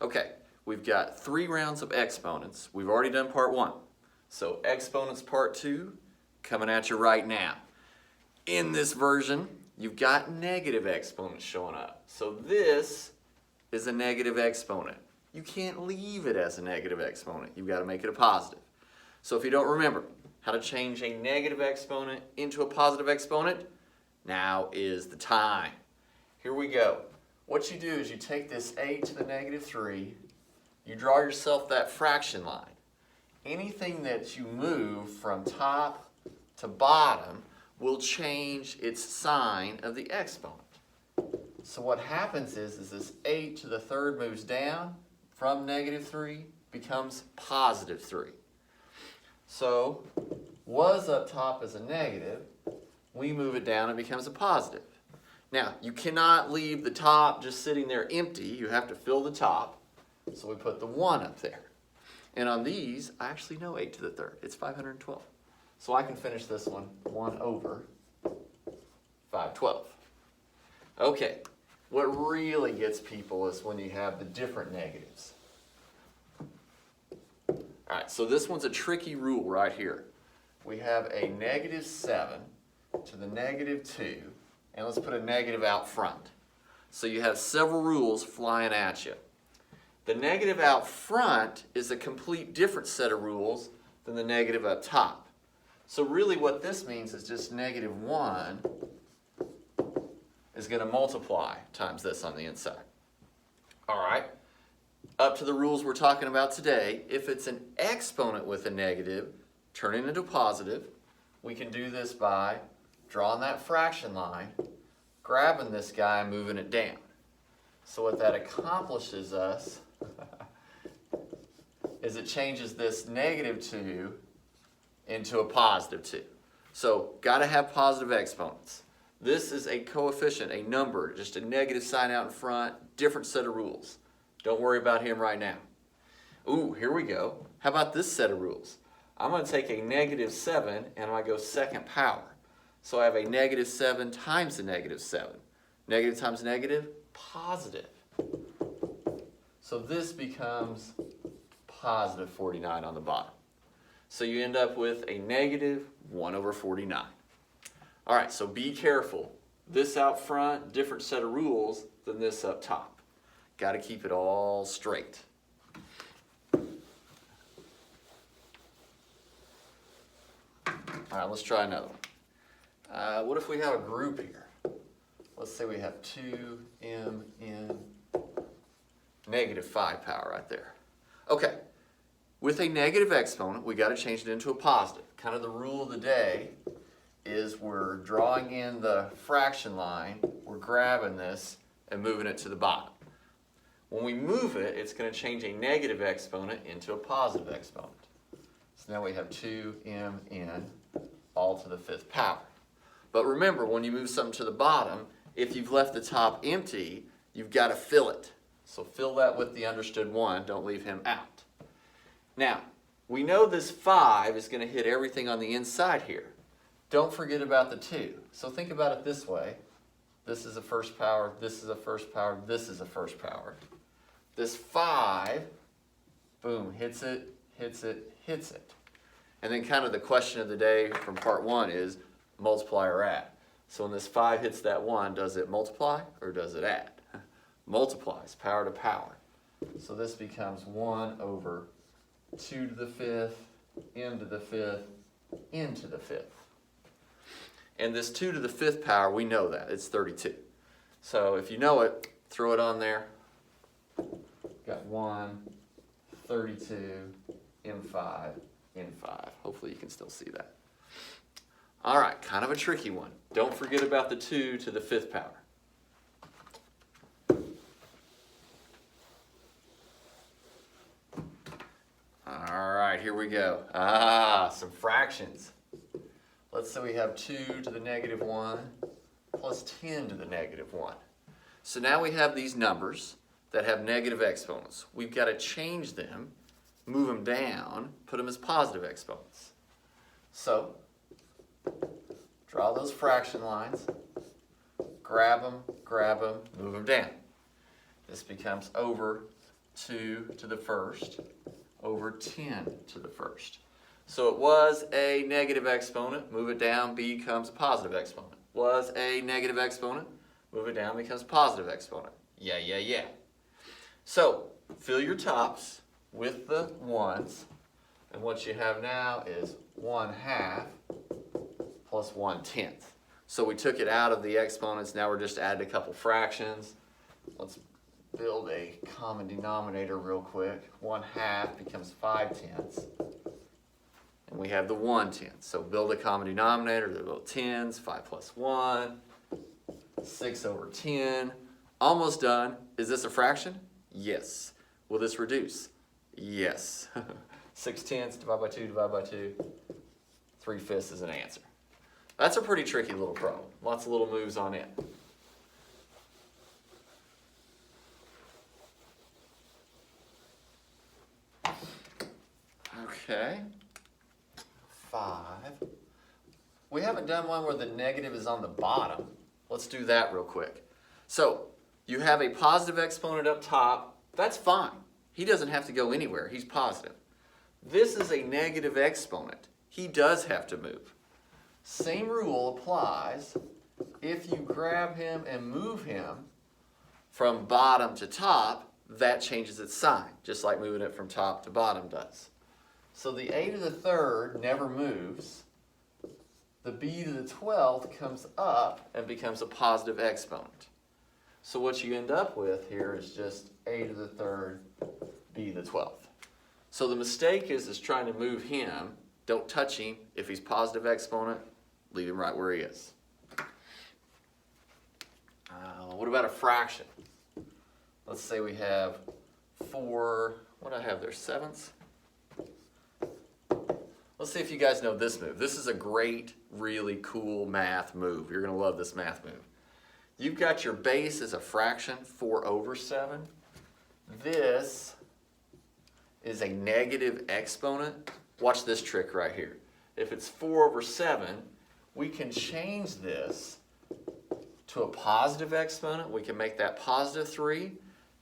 Okay, we've got 3 rounds of exponents. We've already done part 1. So exponents part 2 coming at you right now. In this version, you've got negative exponents showing up. So this is a negative exponent. You can't leave it as a negative exponent. You've got to make it a positive. So if you don't remember how to change a negative exponent into a positive exponent, now is the time. Here we go. What you do is you take this 8 to the negative 3, you draw yourself that fraction line. Anything that you move from top to bottom will change its sign of the exponent. So what happens is this 8 to the 3rd moves down from negative 3, becomes positive 3. So was up top as a negative, we move it down and it becomes a positive. Now, you cannot leave the top just sitting there empty. You have to fill the top. So we put the 1 up there. And on these, I actually know 8 to the 3rd. It's 512. So I can finish this one 1 over 512. Okay, what really gets people is when you have the different negatives. All right, so this one's a tricky rule right here. We have a negative 7 to the negative 2, and let's put a negative out front. So you have several rules flying at you. The negative out front is a complete different set of rules than the negative up top. So really what this means is just negative 1 is going to multiply times this on the inside. All right, up to the rules we're talking about today. If it's an exponent with a negative, turning into a positive, we can do this by drawing that fraction line, grabbing this guy and moving it down. So what that accomplishes us is it changes this negative 2 into a positive 2. So got to have positive exponents. This is a coefficient, a number, just a negative sign out in front, different set of rules. Don't worry about him right now. Ooh, here we go. How about this set of rules? I'm going to take a negative 7 and I go second power. So I have a negative 7 times a negative 7. Negative times negative, positive. So this becomes positive 49 on the bottom. So you end up with a negative 1 over 49. All right, so be careful. This out front, different set of rules than this up top. Got to keep it all straight. All right, let's try another one. What if we have a group here? Let's say we have 2m in negative 5 power right there. Okay, with a negative exponent, we got to change it into a positive. Kind of the rule of the day is we're drawing in the fraction line, we're grabbing this and moving it to the bottom. When we move it, it's going to change a negative exponent into a positive exponent. So now we have 2mn all to the 5th power. But remember, when you move something to the bottom, if you've left the top empty, you've got to fill it. So fill that with the understood 1, don't leave him out. Now, we know this 5 is going to hit everything on the inside here. Don't forget about the 2. So think about it this way. This is a first power, this is a first power, this is a first power. This 5, boom, hits it, hits it, hits it. And then kind of the question of the day from part 1 is multiply or add. So when this 5 hits that 1, does it multiply or does it add? Multiplies, power to power. So this becomes 1 over 2 to the 5th, m to the 5th, n to the 5th. And this 2 to the 5th power, we know that, it's 32. So if you know it, throw it on there. Got 1, 32, m5, n5. Hopefully you can still see that. All right, kind of a tricky one. Don't forget about the 2 to the 5th power. All right, here we go. Some fractions. Let's say we have 2 to the negative 1 plus 10 to the negative 1. So now we have these numbers that have negative exponents. We've got to change them, move them down, put them as positive exponents. So draw those fraction lines, grab them, move them down. This becomes over 2 to the first over 10 to the first. So it was a negative exponent, move it down, becomes a positive exponent. Was a negative exponent, move it down, becomes a positive exponent. Yeah, yeah, yeah. So fill your tops with the ones, and what you have now is 1/2 plus 1/10. So we took it out of the exponents, now we're just adding a couple fractions. Let's build a common denominator real quick. 1/2 becomes 5/10. And we have the 1/10. So build a common denominator, the little tens, 5 plus 1, 6 over 10. Almost done. Is this a fraction? Yes. Will this reduce? Yes. 6/10 divided by 2, divided by 2. 3/5 is an answer. That's a pretty tricky little problem. Lots of little moves on it. Okay. 5. We haven't done one where the negative is on the bottom. Let's do that real quick. So you have a positive exponent up top. That's fine. He doesn't have to go anywhere. He's positive. This is a negative exponent. He does have to move. Same rule applies if you grab him and move him from bottom to top. That changes its sign, just like moving it from top to bottom does. So the a to the third never moves. The b to the 12th comes up and becomes a positive exponent. So what you end up with here is just a to the third, b to the 12th. So the mistake is trying to move him. Don't touch him. If he's positive exponent, leave him right where he is. What about a fraction? Let's say we have 4, what do I have there, 7ths? Let's see if you guys know this move. This is a great, really cool math move. You're going to love this math move. You've got your base as a fraction, 4 over 7. This is a negative exponent. Watch this trick right here. If it's 4 over 7, we can change this to a positive exponent. We can make that positive 3.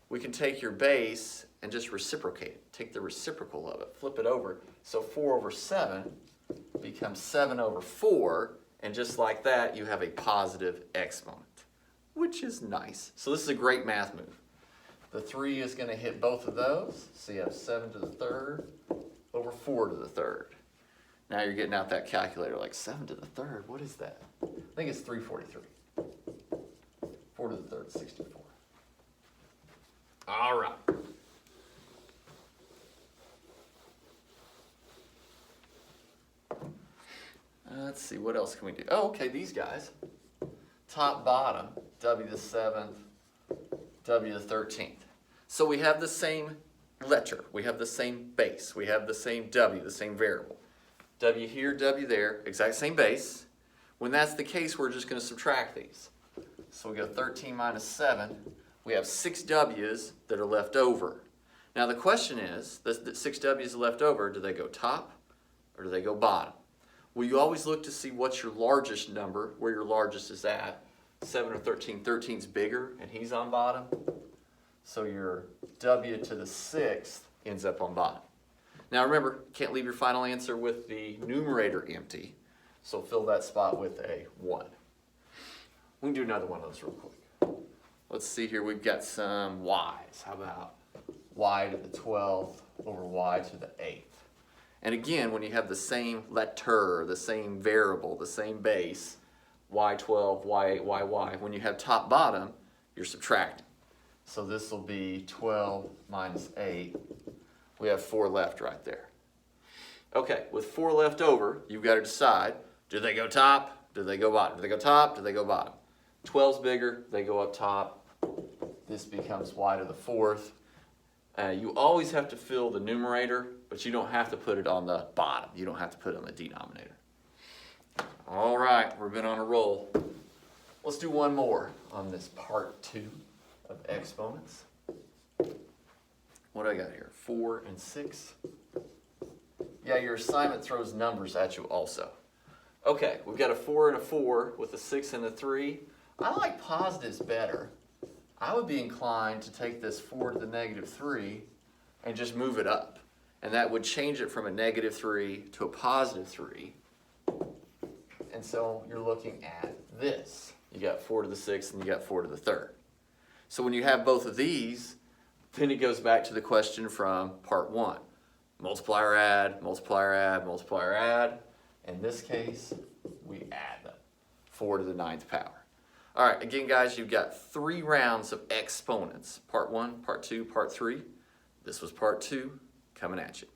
We can take your base and just reciprocate it. Take the reciprocal of it, flip it over. So 4 over 7 becomes 7 over 4, and just like that, you have a positive exponent, which is nice. So this is a great math move. The 3 is going to hit both of those. So you have 7 to the third over 4 to the third. Now you're getting out that calculator like 7 to the third. What is that? I think it's 343. 4 to the third, 64. All right. Let's see, what else can we do? Oh, okay, these guys. Top, bottom, w to the 7th, w to the 13th. So we have the same letter. We have the same base. We have the same w, the same variable. W here, w there, exact same base. When that's the case, we're just going to subtract these. So we go 13 minus 7. We have 6 w's that are left over. Now the question is, the 6 w's left over, do they go top or do they go bottom? Well, you always look to see what's your largest number, where your largest is at. 7 or 13. 13's bigger, and he's on bottom. So your w to the 6th ends up on bottom. Now remember, can't leave your final answer with the numerator empty. So fill that spot with a 1. We can do another one of those real quick. Let's see here, we've got some y's. How about y to the 12th over y to the 8th? And again, when you have the same letter, the same variable, the same base, y12, y8, yy, when you have top, bottom, you're subtracting. So this will be 12 minus 8. We have 4 left right there. Okay, with 4 left over, you've got to decide, do they go top? Do they go bottom? Do they go top? Do they go bottom? 12's bigger, they go up top. This becomes y to the 4th. You always have to fill the numerator, but you don't have to put it on the bottom. You don't have to put it on the denominator. All right, we've been on a roll. Let's do one more on this part 2 of exponents. What do I got here? 4 and 6. Yeah, your assignment throws numbers at you also. Okay, we've got a 4 and a 4 with a 6 and a 3. I like positives better. I would be inclined to take this 4 to the negative 3 and just move it up. And that would change it from a negative 3 to a positive 3. And so you're looking at this. You got 4 to the 6th and you got 4 to the 3rd. So when you have both of these, then it goes back to the question from part 1. Multiplier add, multiplier add, multiplier add. In this case, we add them. 4 to the 9th power. All right, again, guys, you've got 3 rounds of exponents. Part 1, part 2, part 3. This was part 2, coming at you.